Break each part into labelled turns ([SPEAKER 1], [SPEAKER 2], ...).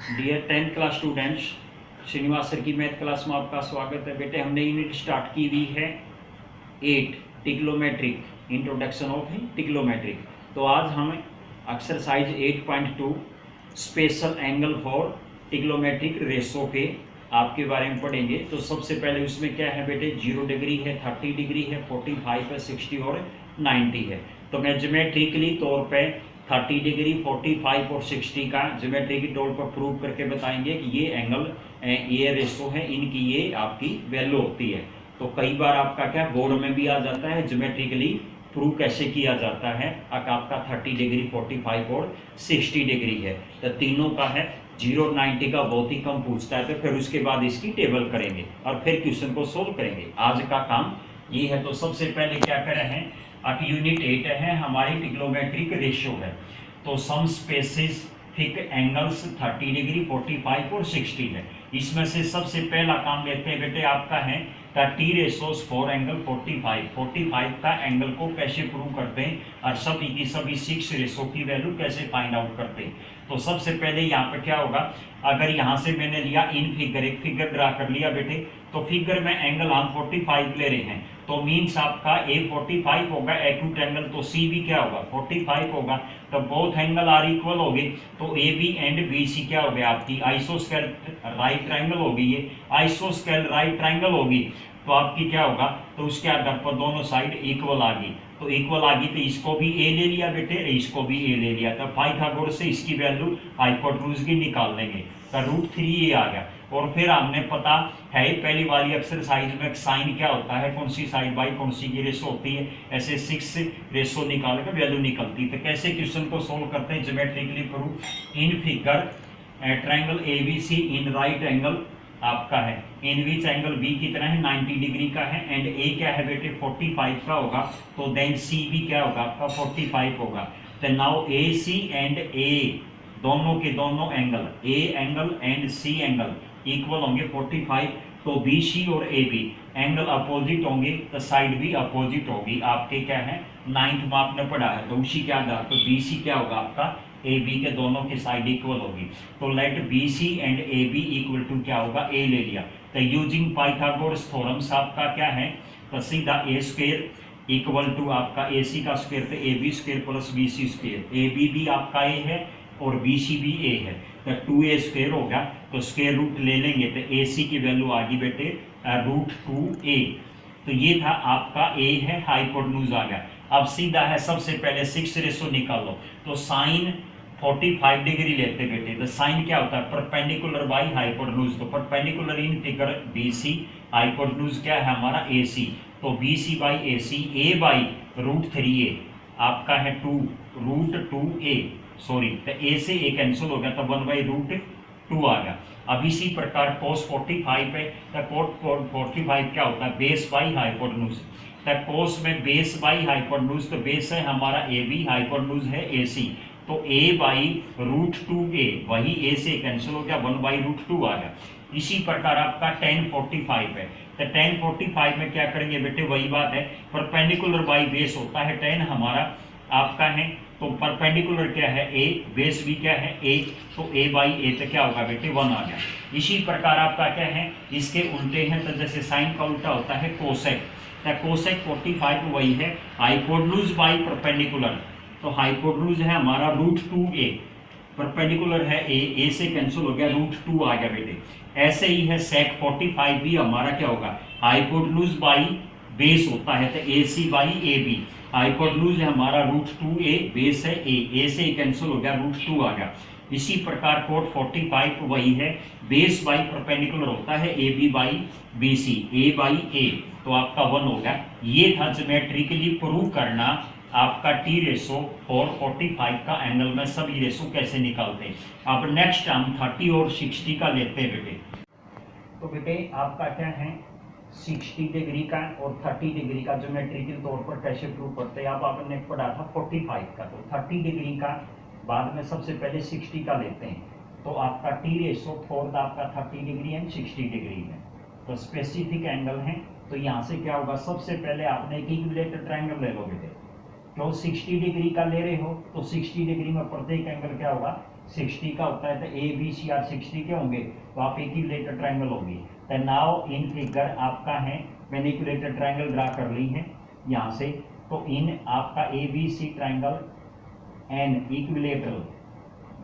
[SPEAKER 1] Dear 10th class students, Shrinivas sir की math class में आपका स्वागत है। बेटे हमने यूनिट स्टार्ट की हुई है 8 टिग्लोमेट्रिक, इंट्रोडक्शन ऑफ टिग्लोमेट्रिक। तो आज हम exercise 8.2 special angle for trigonometric ratio के आपके बारे में पढ़ेंगे। तो सबसे पहले उसमें क्या है बेटे, 0 डिग्री है, 30 डिग्री है, 45 है, 60 और 90 है। तो मैं ज्योमेट्रिकली तौर पे 30 डिग्री, 45 और 60 का ज्योमेट्री की तौर पर प्रूव करके बताएंगे कि ये एंगल, ये रेशो है, इनकी ये आपकी वैल्यू होती है। तो कई बार आपका क्या बोर्ड में भी आ जाता है ज्योमेट्रिकली प्रूव कैसे किया जाता है। आपका 30 डिग्री, 45 और 60 डिग्री है। तो तीनों का है। 0 90 का बहुत ही कम पूछता है, तो फिर उसके बाद इसकी टेबल करेंगे और फिर क्वेश्चन को सोल्व करेंगे। आज का काम ये है। तो सबसे पहले क्या कर रहे हैं, अब यूनिट 8 है, हमारी टिग्लोमेट्रिक रेशियो है। तो सम स्पेसिफिक एंगल्स 30 डिग्री, 45 और 60 है। इसमें से सबसे पहला काम लेते हैं बेटे, आपका है टी रेशोस फॉर एंगल 45 का एंगल को कैसे प्रूव करते हैं और सभी की सभी 6 रेशो की वैल्यू कैसे फाइंड आउट करते हैं। तो सबसे पहले यहाँ पे क्या होगा, अगर यहाँ से मैंने लिया इन फिगर, एक फिगर ड्रा कर लिया बेटे, तो फिगर में एंगल हम 45 ले रहे हैं, तो मीन्स आपका ए 45 होगा, एक्यूट एंगल, तो सी भी क्या होगा 45 होगा। तो बोथ एंगल आर इक्वल हो गए, तो A B and B C क्या हो गया, आपकी आइसोस्केल राइट ट्रायंगल होगी। ये आइसोस्केल राइट ट्रायंगल होगी तो आपकी क्या होगा, तो उसके आधार पर दोनों साइड इक्वल आ गई। तो इक्वल आ गई तो इसको भी ए ले लिया बेटे, इसको भी ए ले लिया। तो पाइथागोरस से इसकी वैल्यू हाइपोटेन्यूज की निकाल लेंगे, तो √3a आ गया। और फिर हमने पता है पहली वाली एक्सरसाइज में साइन क्या होता है, कौन सी साइड बाई कौन सी की रेशो होती है, ऐसे 6 रेशो निकाल कर वैल्यू निकलती है। तो कैसे क्वेश्चन को सोल्व करते हैं, geometrically proof in figure triangle ABC in right angle आपका है, इन विच एंगल बी कितना है 90 डिग्री का है, एंड ए क्या है बेटे 45 का होगा, तो देन सी भी क्या होगा आपका 45 होगा। तो नाउ ए सी एंड ए दोनों के दोनों angle, A angle and C angle equal होंगे 45। तो बी सी और ए बी एंगल अपोजिट होंगे, तो साइड भी अपोजिट होगी। आपके क्या है 9th में आपने पढ़ा है, तो उसी के आधार पर बी सी क्या होगा आपका ए बी के दोनों की साइड इक्वल होगी। तो let B C and A B equal to क्या होगा, ए ले लिया। तो यूजिंग पाइथागोरस थ्योरम्स आपका क्या है, तो सीधा ए स्क्वायर इक्वल टू आपका ए सी का स्क्वायर, तो A B square plus B C square. A B भी आपका ए है और बी सी भी ए है, तो 2a स्क्वायर होगा। तो स्क्वायर रूट ले लेंगे, तो ए सी की वैल्यू आ गई बेटे √2a। तो ये था आपका ए है, हाइपोटेन्यूज आ गया। अब सीधा है, सबसे पहले 6 रेशो निकालो। तो साइन 45 डिग्री लेते बेटे, तो साइन क्या होता है परपेंडिकुलर बाई हाइपोटेन्यूज। तो perpendicular in figure BC, hypotenuse क्या है हमारा AC। तो BC by AC, A by √3a आपका है 2√2a, सॉरी, तो a से a कैंसिल हो गया, तो 1/√2 आ गया। अब इसी प्रकार cos 45 है, तो cos 45 क्या होता है बेस बाई हाइपोटेन्यूज। तो cos में बेस बाई हाइपोटेन्यूज, तो बेस है हमारा AB, हाइपोटेन्यूज है AC, तो a बाई √2a, वही a से कैंसिल हो गया, 1/√2 आ गया। इसी प्रकार आपका tan 45 है, तो tan 45 में क्या करेंगे बेटे, वही बात है, परपेंडिकुलर बाई बेस होता है tan हमारा आपका है, तो परपेंडिकुलर क्या है a, बेस भी क्या है a, तो a बाई a, तो क्या होगा बेटे 1 आ गया। इसी प्रकार आपका क्या है, इसके उल्टे हैं, तो जैसे साइन का उल्टा होता है कोसेक, तो कोसेक 45 वही है हाइपोटेन्यूज बाई परपेंडिकुलर। तो हाइपोटेन्यूज है हमारा √2a, परपेंडिकुलर है a से कैंसिल हो गया, √2 आ गया बेटे। ऐसे ही है सेक 45 भी हमारा क्या होगा हाइपोटेन्यूज बाई बेस होता है, तो AC बाई AB, हाइपोटेन्यूज है हमारा √2a, बेस है a से कैंसिल हो गया, √2 आ गया। इसी प्रकार कोट 45 वही है, बेस बाई परपेंडिकुलर होता है AB by BC, A by A, तो आपका 1 हो गया। ये था ज्योमेट्रिकली प्रूव करना आपका टी रेशो और 45 का एंगल में सभी रेशो कैसे निकालते हैं। अब नेक्स्ट हम 30 और 60 का लेते हैं बेटे। तो बेटे आपका क्या है 60 डिग्री का और 30 डिग्री का ज्योमेट्रिकल तौर पर कैसे प्रूव करते हैं। अब आपने पढ़ा था 45 का, तो 30 डिग्री का बाद में सबसे पहले 60 का लेते हैं। तो आपका टी रेशो फोर्थ आपका 30 डिग्री एंड 60 डिग्री है, तो स्पेसिफिक एंगल है। तो यहाँ से क्या होगा, सबसे पहले आपने एक इक्विलेटरल ट्रायंगल ले लो बेटे। तो 60 डिग्री का ले रहे हो, तो 60 डिग्री में प्रत्येक एंगल क्या होगा 60 का होता है, तो ए बी सी आर 60 के होंगे, तो आप इक्विलेटरल ट्रायंगल होगी। तो नाउ इन फिगर आपका है, मैंने इक्विलेटरल ट्रायंगल ड्रा कर ली है यहाँ से। तो इन आपका A B C triangle an equilateral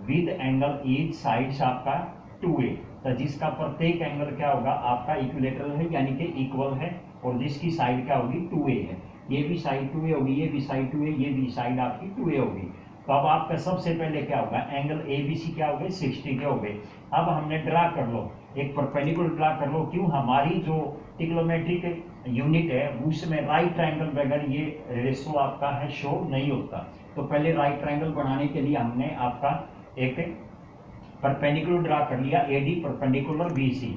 [SPEAKER 1] with angle each sides आपका 2a, तो जिसका प्रत्येक एंगल क्या होगा आपका इक्विलेटरल है यानी कि इक्वल है, और जिसकी साइड क्या होगी 2a है। ये भी साइड 2a होगी, ये भी साइड 2a, ये भी साइड आपकी 2a होगी। तो अब आपका सबसे पहले क्या होगा, एंगल ABC क्या हो गए 60 के हो गए। अब हमने ड्रा कर लो, एक परपेंडिकुलर ड्रा कर लो। क्यों, हमारी जो ट्रिग्नोमेट्रिक यूनिट है उसमें राइट ट्रायंगल बगैर ये रेशो आपका है शो नहीं होता। तो पहले राइट ट्रायंगल बनाने के लिए हमने आपका एक परपेंडिकुलर ड्रा कर लिया, AD परपेंडिकुलर BC।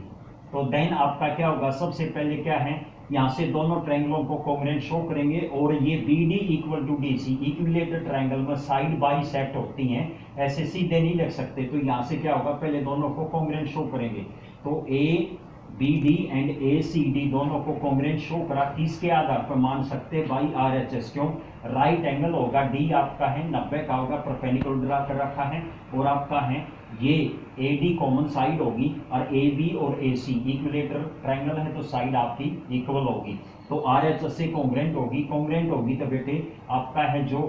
[SPEAKER 1] तो देन आपका क्या होगा, सबसे पहले क्या है, यहाँ से दोनों ट्रायंगलों को कॉन्ग्रुएंट शो करेंगे, और ये BD equal to DC equilateral triangle में साइड बाई सेट होती हैं, ऐसे सीधे नहीं लिख सकते। तो यहाँ से क्या होगा, पहले दोनों को कॉन्ग्रुएंट शो करेंगे। तो ABD एंड ACD दोनों को कॉन्ग्रुएंट शो करा, किसके आधार पर मान सकते बाई RHS। क्यों, राइट एंगल होगा D आपका है 90 का होगा, परपेंडिकुलर ड्रा कर रखा है, और आपका है ये AD कॉमन साइड होगी, और AB और AC इक्विलेटरल ट्रायंगल है तो साइड आपकी इक्वल होगी। तो RHS से कॉन्ग्रुएंट होगी तो बेटे आपका है जो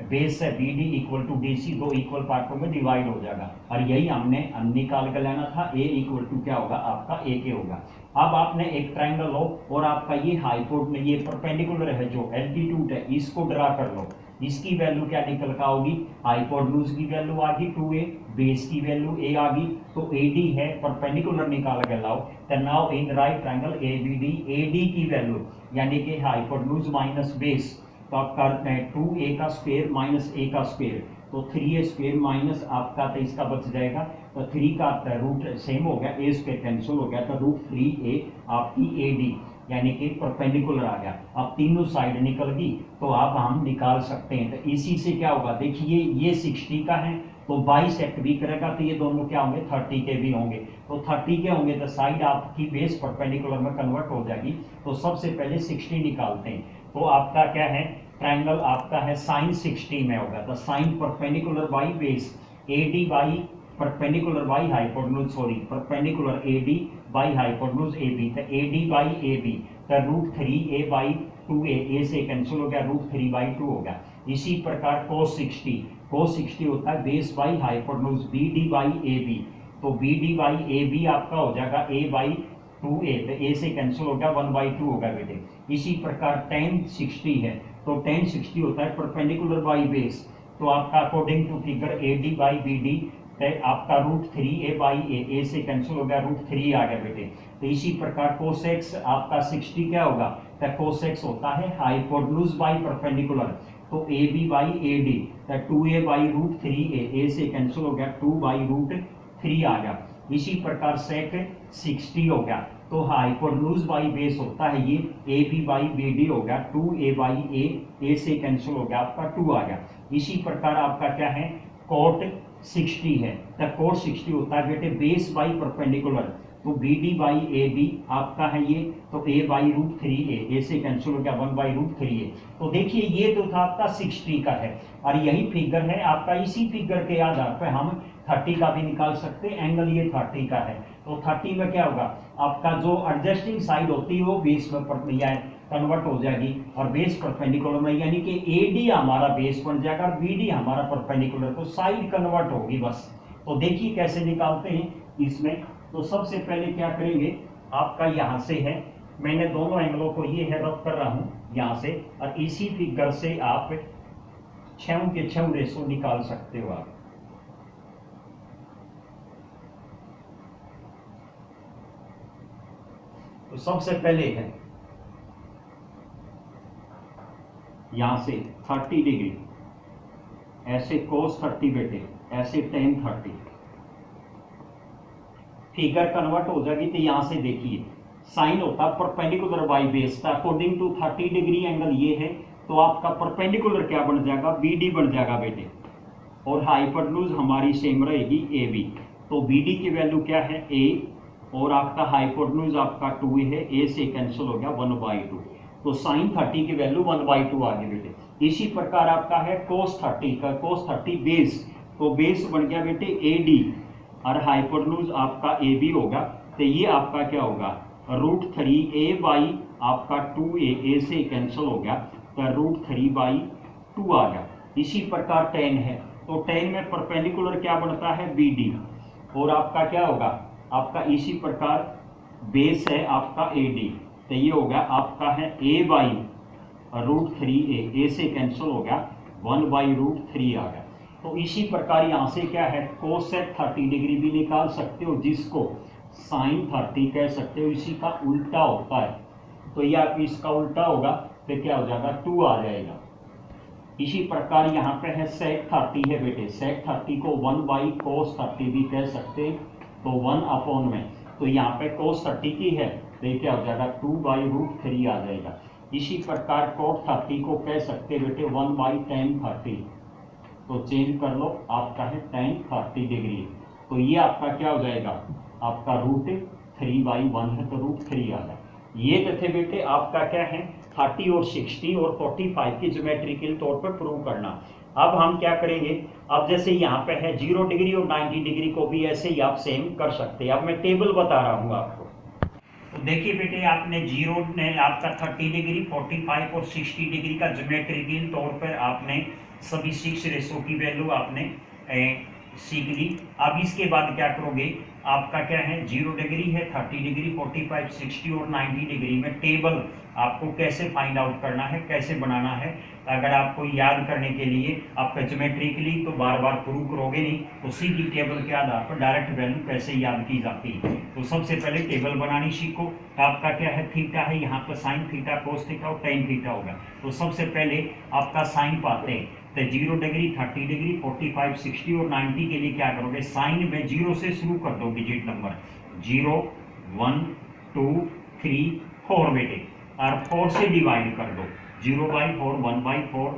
[SPEAKER 1] बेस है BD इक्वल टू DC, दो इक्वल पार्टों में डिवाइड हो जाएगा, और यही हमने निकाल कर लेना था। A इक्वल टू क्या होगा आपका AK होगा। अब आपने एक ट्रायंगल हो, और आपका ये हाइपोट ये परपेंडिकुलर है, जो एल्टीट्यूड है इसको ड्रा कर लो। इसकी वैल्यू क्या निकल का होगी, हाइपोटेन्यूज की वैल्यू आ गई 2a, बेस की वैल्यू a आ गई, तो AD है परपेंडिकुलर निकाल के लाओ। तो now in right triangle ABD, AD की वैल्यू यानी कि हाइपोटेन्यूज माइनस बेस, तो आप करते हैं 2a का स्क्वायर माइनस a का स्क्वायर, तो 3a स्क्वायर माइनस आपका, तो इसका बच जाएगा, तो 3 का रूट सेम हो गया, a स्क्वायर कैंसिल हो गया, तो रूट 3a आपकी AD यानी कि परपेंडिकुलर आ गया। अब तीनों साइड निकल गई, तो आप हम निकाल सकते हैं। तो इसी से क्या होगा, देखिए ये 60 का है, तो बाइसेक्ट भी करेगा, तो ये दोनों क्या होंगे 30 के भी होंगे। तो 30 के होंगे तो साइड आपकी बेस परपेंडिकुलर में कन्वर्ट हो जाएगी। तो सबसे पहले 60 निकालते हैं। तो आपका क्या है, ट्रायंगल आपका है साइन 60 में होगा, तो sine perpendicular by base AD by perpendicular by hypotenuse, sorry perpendicular AD by hypotenuse AB, तो AD बाई AB, तो root 3a by 2a, a से कैंसिल हो गया, रूट 3 बाई 2 हो गया। इसी प्रकार cos 60 होता है base by hypotenuse BD by AB, तो BD बाई AB आपका हो जाएगा a बाई 2a, तो a से कैंसिल हो गया 1 बाई 2 होगा बेटे। इसी प्रकार tan 60 है, तो tan 60 होता है परपेंडिकुलर बाई बेस, तो आपका according to figure AD by BD आपका रूट 3a बाई a से कैंसिल हो गया, रूट 3 आ गया बेटे। तो इसी प्रकार कोसेक्स आपका 60 क्या होगा, तो कोसेक्स होता है हाइपोटेन्यूज बाई परपेंडिकुलर, तो AB बाई AD, तो 2a by root 3a, a से कैंसिल हो गया 2 बाई रूट 3 आ गया। इसी प्रकार सेक 60 हो गया, तो हाइपोटेन्यूज बाई बेस होता है ये AB बाई BD हो गया, 2a बाई a से कैंसिल हो गया आपका 2 आ गया। इसी प्रकार आपका क्या है, कोट 60 है, तो कोट 60 होता है बेटे बेस बाई परपेंडिकुलर, तो BD बाई AB आपका है ये, तो a by root 3a, a से कैंसिल हो गया 1 बाई रूट 3a। तो देखिए ये तो था आपका 60 का है, और यही फिगर है आपका। इसी फिगर के आधार पर हम 30 का भी निकाल सकते हैं, एंगल ये 30 का है। तो 30 में क्या होगा, आपका जो एडजस्टिंग साइड होती है वो बेस में कन्वर्ट हो जाएगी, और बेस परपेंडिकुलर में, यानी कि AD हमारा बेस बन जाएगा और BD हमारा परपेंडिकुलर, तो साइड कन्वर्ट होगी बस। तो देखिए कैसे निकालते हैं इसमें। तो सबसे पहले क्या करेंगे, आपका यहाँ से है, मैंने दोनों एंगलों को ये है रब कर रहा हूँ यहाँ से, और इसी फिगर से आप 6 के 6 रेशो निकाल सकते हो आप। तो सबसे पहले है यहां से 30 डिग्री, ऐसे कोस 30 बेटे, ऐसे tan 30, फिगर कन्वर्ट हो जाएगी। तो यहां से देखिए साइन होता है perpendicular by base, according to 30 degree angle ये है, तो आपका परपेंडिकुलर क्या बन जाएगा, BD बन जाएगा बेटे, और हाइपोटेन्यूज हमारी सेम रहेगी AB, तो BD की वैल्यू क्या है A, और आपका हाइपोटेन्यूज आपका 2 है, A से कैंसिल हो गया 1 बाई 2, तो साइन 30 की वैल्यू 1 बाई 2 आ गई बेटे। इसी प्रकार आपका है कोस 30 का, कोस 30 बेस, तो बेस बन गया बेटे AD और हाइपोटेन्यूज आपका AB होगा। तो ये आपका क्या होगा, √3a बाई आपका 2a, a से कैंसिल हो गया, तो √3/2 आ गया। इसी प्रकार tan है, तो tan में परपेंडिकुलर क्या बनता है, BD, और आपका क्या होगा, आपका इसी प्रकार बेस है आपका AD, तो ये हो गया आपका है a बाई √3a, a से कैंसिल हो गया, 1/√3 आ गया। तो इसी प्रकार यहाँ से क्या है, कोसेक 30 डिग्री भी निकाल सकते हो, जिसको साइन 30 कह सकते हो, इसी का उल्टा होता है। तो ये आप इसका उल्टा होगा तो क्या हो जाएगा, 2 आ जाएगा। इसी प्रकार यहाँ पे है सेक 30 है बेटे, सेक 30 को 1/cos 30 भी कह सकते हैं, तो 1 में, तो यहाँ पे cos 30 की है, तो ये क्या हो जाएगा, 2/√3 आ जाएगा। इसी प्रकार cot 30 को कह सकते हैं बेटे 1/tan 30, तो चेंज कर लो, आपका है tan 30 डिग्री, तो ये आपका क्या हो जाएगा, आपका √3/1 है, तो √3 आ जाएगा। ये थे बेटे आपका क्या है 30 और 60 और 45 की ज्योमेट्रिकल तौर पर प्रूव करना। अब हम क्या करेंगे, अब जैसे यहाँ पे है 0 डिग्री और 90 डिग्री को भी ऐसे ही आप सेम कर सकते हैं। अब मैं टेबल बता रहा हूँ आपको। तो देखिए बेटे, आपने 0 ने आपका 30 डिग्री, 45 और 60 डिग्री का ज्योमेट्रिकल तौर पर आपने सभी 6 रेशो की वैल्यू आपने सीख ली। अब इसके बाद क्या करोगे, आपका क्या है 0 डिग्री है, 30 डिग्री, 45, 60 और 90 डिग्री में टेबल आपको कैसे फाइंड आउट करना है, कैसे बनाना है। अगर आपको याद करने के लिए आपका ज्योमेट्रिकली तो बार बार प्रूव करोगे नहीं, तो सीधी टेबल के आधार पर डायरेक्ट वैल्यू कैसे याद की जाती है। तो सबसे पहले टेबल बनानी सीखो। आपका क्या है थीटा है, यहाँ पर साइन थीटा, कोस थीटा और टेन थीटा होगा। तो सबसे पहले आपका साइन पाते हैं, तो 0 डिग्री, 30 डिग्री, 45, 60 और 90 के लिए क्या करोगे, साइन में 0 से शुरू कर दो डिजिट नंबर, 0, 1, 2, 3, 4 बेटे, और 4 से डिवाइड कर दो, 0/4, 1/4,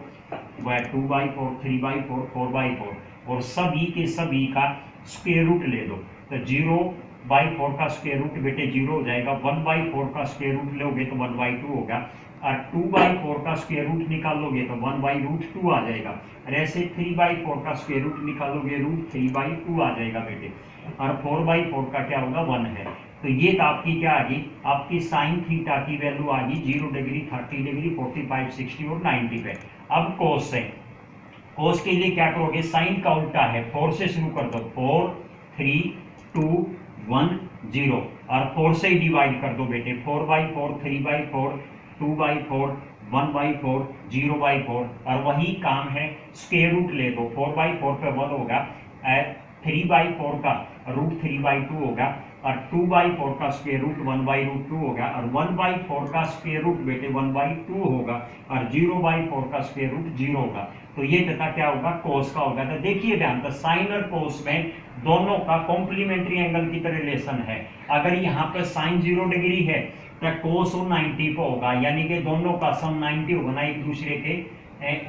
[SPEAKER 1] 2/4, 3/4, 4/4, और सभी के सभी का स्क्वायर रूट ले दो। तो 0/4 का स्क्वायर रूट बेटे 0 हो जाएगा, 1/4 का स्क्वायर रूट लोगे तो 1/2 होगा, और 2/4 का स्क्वायर रूट निकालोगे तो 1/√2 आ जाएगा, और ऐसे 3/4 का स्क्वायर रूट निकालोगे √3/2 आ जाएगा बेटे, और 4/4 का क्या होगा 1 है। तो ये आपकी क्या आ गई, आपकी साइन थीटा की वैल्यू आ गई 0 डिग्री, 30 डिग्री, 45, 60 और 90 पे। अब कोस है, कोस के लिए क्या करोगे, साइन का उल्टा है, 4 से शुरू कर दो, 4, 3, 2, 1, 0, और 4 से ही डिवाइड कर दो बेटे, 4/4, 3/4, 2/4, 1/4, 0/4, और वही काम है स्क्वायर रूट ले दो, 4/4 पे 1 होगा, 3/4 का √3/2 होगा, और 2/4 का स्क्वायर रूट 1/√2 होगा, और 1/4 का स्क्वायर रूट बेटे 1/2 होगा, और 0/4 का स्क्वायर रूट 0 होगा। तो ये तथा क्या होगा, कोस का होगा। तो देखिए ध्यान, तो साइन और कोस में दोनों का कॉम्प्लीमेंट्री एंगल की तरह रिलेशन है। अगर यहाँ पर साइन 0 डिग्री है तो कोस 90 पे होगा, यानी कि दोनों का सम 90 होगा ना, एक दूसरे के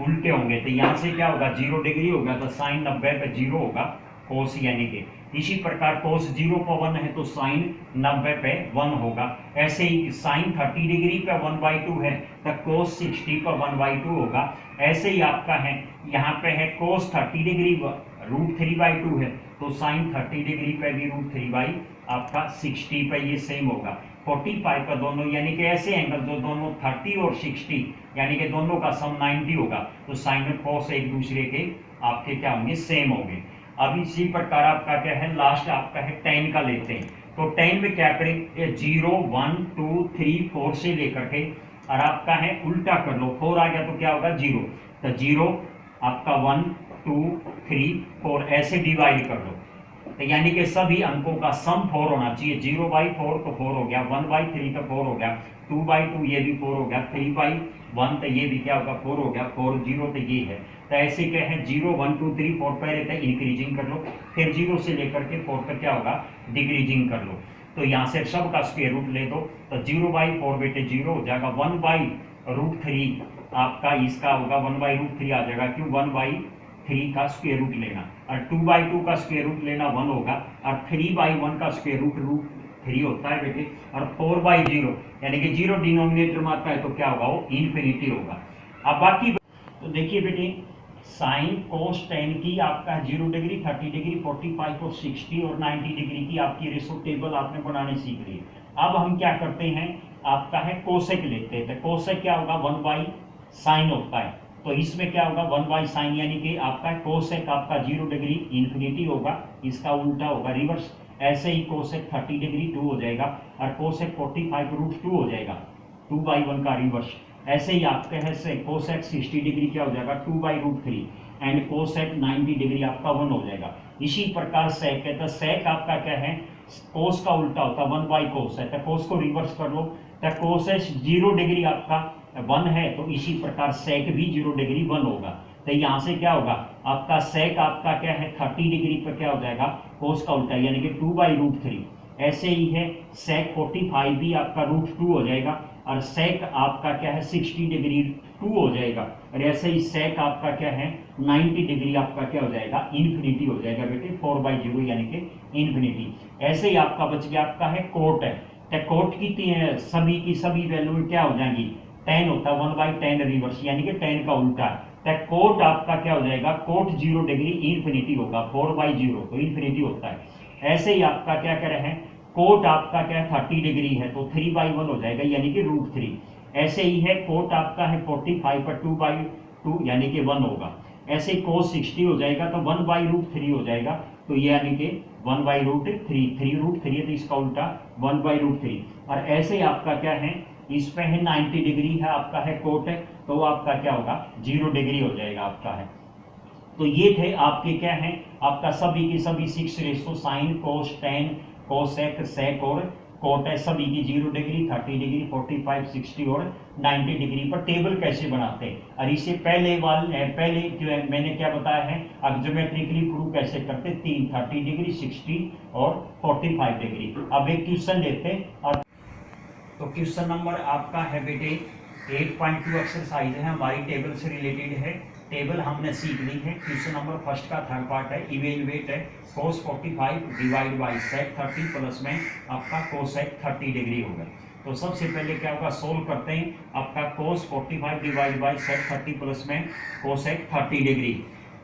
[SPEAKER 1] उल्टे होंगे। तो यहाँ से क्या होगा, 0 डिग्री होगा तो साइन 90 पे 0 होगा कोस, यानी कि इसी प्रकार कोस 0 पर 1 है तो साइन 90 पे 1 होगा। ऐसे ही साइन 30 डिग्री पे 1/2 है तो कोस 60 पर 1/2 होगा। ऐसे ही आपका है यहाँ पे है कोस 30 डिग्री √3/2 है, तो साइन 30 डिग्री पे भी √3 आपका 60 पे ये सेम होगा। 45 का दोनों, यानी कि ऐसे एंगल जो दोनों 30 और 60 यानी कि दोनों का सम 90 होगा, तो साइन और कोस एक दूसरे के आपके क्या होंगे, सेम होंगे। अब इसी प्रकार आपका क्या है, लास्ट आपका है tan का लेते हैं। तो tan में क्या करें, 0, 1, 2, 3, 4 से लेकर के, और आपका है उल्टा कर लो, 4 आ गया तो क्या होगा 0, तो 0 आपका 1, 2, 3, 4 ऐसे डिवाइड कर लो, तो यानी कि सभी अंकों का सम 4 होना चाहिए। 0/4 तो 4 हो गया, 1/3 तो 4 हो गया, 2/2 ये भी 4 हो गया, 3/1 तो ये भी क्या होगा 4 हो गया, 4, 0 तो ये है। तो ऐसे क्या है 0, 1, 2, 3, 4 पहले तक इंक्रीजिंग कर लो, फिर 0 से लेकर के 4 तक क्या होगा डिक्रीजिंग कर लो। तो यहाँ से सब का स्क्वायर रूट ले दो, तो 0/4 बेटे 0 हो जाएगा, 1/√3 आपका इसका होगा 1/√3 आ जाएगा, क्यों 1/3 का स्क्वायर रूट लेना, और 2/2 का स्क्वायर रूट लेना 1 होगा, और 3/1 का स्क्वायर रूट √3 होता है बेटे, और 4/0 यानी कि 0 डिनोमिनेटर में आता है तो क्या होगा वो इन्फिनिटी होगा। अब बाकी तो देखिए बेटे साइन कोस टेन की आपका 0 डिग्री, 30 डिग्री, 45 और 60 और 90 डिग्री की आपकी रेशो टेबल आपने बनाने सीख ली। अब हम क्या करते हैं, आपका है कोसेक लेते हैं। तो कोसेक क्या होगा, 1 बाई साइन होता है। तो इसमें क्या होगा, 1 बाई साइन, यानी कि आपका कोसेक आपका 0 डिग्री इन्फिनिटी होगा, इसका उल्टा होगा रिवर्स। ऐसे ही कोसेक 30 डिग्री 2 हो जाएगा, और कोसेक 45 रूट 2 हो जाएगा, 2 बाई 1 का रिवर्स। ऐसे ही आपके है कोसेक 60 डिग्री क्या हो जाएगा, 2 by root 3, and cosec 90 degree आपका 1 हो जाएगा। इसी प्रकार सेक है, तो सेक आपका क्या है, कोस का उल्टा होता है, 1 बाई कोस है। तो कोस को रिवर्स कर लो, तो कोसेक 0 डिग्री आपका 1 है, तो इसी प्रकार सेक भी 0 डिग्री 1 होगा। तो यहाँ से क्या होगा, आपका सेक आपका क्या है 30 डिग्री पर क्या हो जाएगा, कोस का उल्टा, यानी कि 2 बाई रूट 3। ऐसे ही है सेक 45 भी आपका रूट 2 हो जाएगा, और सेक आपका क्या है 60 डिग्री 2 हो जाएगा, और ऐसे ही सेक आपका क्या है 90 डिग्री आपका क्या हो जाएगा, इन्फिनिटी हो जाएगा बेटे, 4/0 यानी कि इन्फिनिटी। ऐसे ही आपका बच गया आपका है कोट है। तो कोट की सभी की सभी वैल्यू क्या हो जाएंगी, 10 होता है, 1/10 रिवर्स, यानी कि 10 का उल्टा। तो कोट आपका क्या हो जाएगा, कोट 0 डिग्री इन्फिनिटी होगा, 4/0 तो इन्फिनिटी होता है। ऐसे ही आपका क्या कह रहे हैं, कोट आपका क्या है 30 डिग्री है, तो 3/1 हो जाएगा, यानी कि रूट 3। ऐसे ही है कोट आपका है 45 पर 2/2 यानी कि 1 होगा। ऐसे कोस 60 हो जाएगा, तो 1/√3 हो जाएगा, तो ये यानी कि 1/√3, 3√3 है, तो इसका उल्टा 1/√3। और ऐसे ही आपका क्या है, इस पे है 90 डिग्री है आपका है कोट है, तो आपका क्या होगा 0 डिग्री हो जाएगा आपका है। तो ये थे आपके क्या है, आपका सभी की सभी 6 ratio, sine cos tan cosec sec और कोट है, सभी की 0 डिग्री 30 डिग्री 45 60 और 90 डिग्री पर टेबल कैसे बनाते हैं। और इसे पहले जो है मैंने क्या बताया है, अब ज्योमेट्रिकली प्रूव कैसे करते, 30 डिग्री 60 और 45 डिग्री। अब एक क्वेश्चन लेते हैं, और तो क्वेश्चन नंबर आपका है बेटे 8.2 एक्सरसाइज है, हमारी टेबल से रिलेटेड है। टेबल हमने सीख ली है। क्वेश्चन नंबर फर्स्ट का थर्ड पार्ट है, इवेल्युएट है cos 45 divide by sec 30 plus में आपका cosec 30 डिग्री होगा। तो सबसे पहले क्या होगा, सोल्व करते हैं। आपका cos 45 divide by sec 30 plus में cosec 30 डिग्री।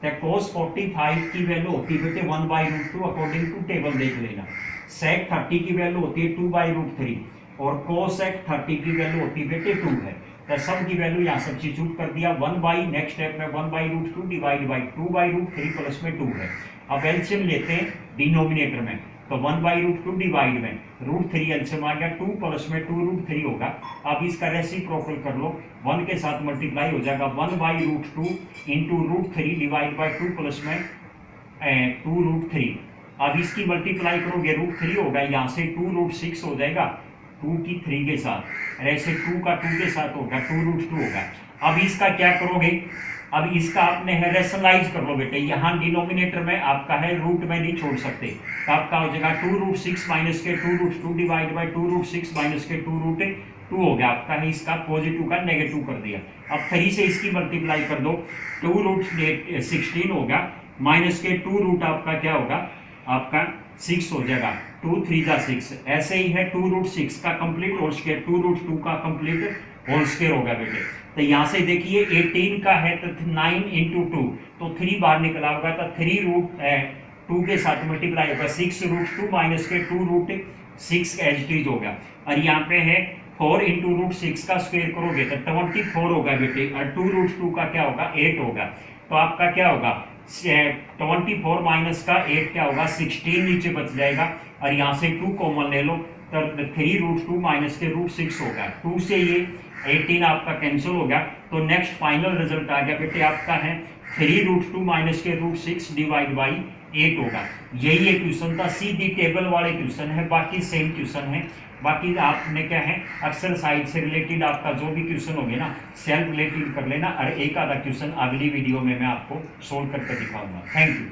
[SPEAKER 1] तो cos 45 की वैल्यू होती है बेटे 1/√2, अकॉर्डिंग टू टेबल देख लेना। sec 30 की वैल्यू होती है 2/√3, और cosec 30 की वैल्यू होती है बेटे 2 है। तो सब की वैल्यू यहाँ सब्स्टिट्यूट कर दिया, 1 नेक्स्ट स्टेप में 1/√2 डिवाइड बाई 2/√3 प्लस में 2 है। अब एलसीएम लेते हैं डिनोमिनेटर में, तो 1/√2 डिवाइड में √3 एलसीएम आ गया, 2 प्लस में 2√3 होगा। अब इसका रेसिप्रोकल कर लो, 1 के साथ मल्टीप्लाई हो जाएगा, 1/√2 इंटू √3 डिवाइड बाई 2 प्लस में 2√3। अब इसकी मल्टीप्लाई करोगे √3 होगा, यहाँ से 2√6 हो जाएगा 2 की 3 के साथ, ऐसे 2 का 2 के साथ होगा 2√2 होगा। अब इसका क्या करोगे, अब इसका आपने है रेशनलाइज कर लो बेटे, यहाँ डिनोमिनेटर में आपका है रूट में नहीं छोड़ सकते, तो आपका हो जाएगा 2√6 माइनस के 2√2 डिवाइड बाई 2√6 माइनस के 2√2 हो गया आपका है, इसका पॉजिटिव का नेगेटिव कर दिया। अब 3 से इसकी मल्टीप्लाई कर दो, 2√16 होगा, माइनस के 2 आपका क्या होगा, आपका 6 हो जाएगा, 2 3 जा 6। ऐसे ही है 2√6 का कंप्लीट होल स्क्वायर, 2√2 का कंप्लीट होल स्क्वायर होगा बेटे। तो यहाँ से देखिए 18 का है तो 9 इंटू 2, तो 3 बाहर निकला होगा, तो 3√2 के साथ मल्टीप्लाई होगा, 6√2 माइनस के 2√6 एज इट इज होगा। और यहाँ पे है 4 इंटू √6 का स्क्वायर करोगे तो 24 होगा बेटे, और 2√2 का क्या होगा 8 होगा। तो आपका क्या होगा 24 माइनस का 8 क्या होगा 16 नीचे बच जाएगा, और यहाँ से 2 कॉमन ले लो, तो 3√2 माइनस के √6 होगा, 2 से ये 18 आपका कैंसिल हो गया। तो नेक्स्ट फाइनल रिजल्ट आ गया बेटे आपका है 3√2 माइनस के √6 डिवाइड बाई 8 होगा। यही एक क्वेश्चन था, सीधी टेबल वाले क्वेश्चन है, बाकी सेम क्वेश्चन है। बाकी आपने क्या है एक्सरसाइज से रिलेटेड आपका जो भी क्वेश्चन होंगे ना सेल्फ रिलेटेड कर लेना, और एक आधा क्वेश्चन अगली वीडियो में मैं आपको सोल्व करके दिखाऊंगा। Thank you.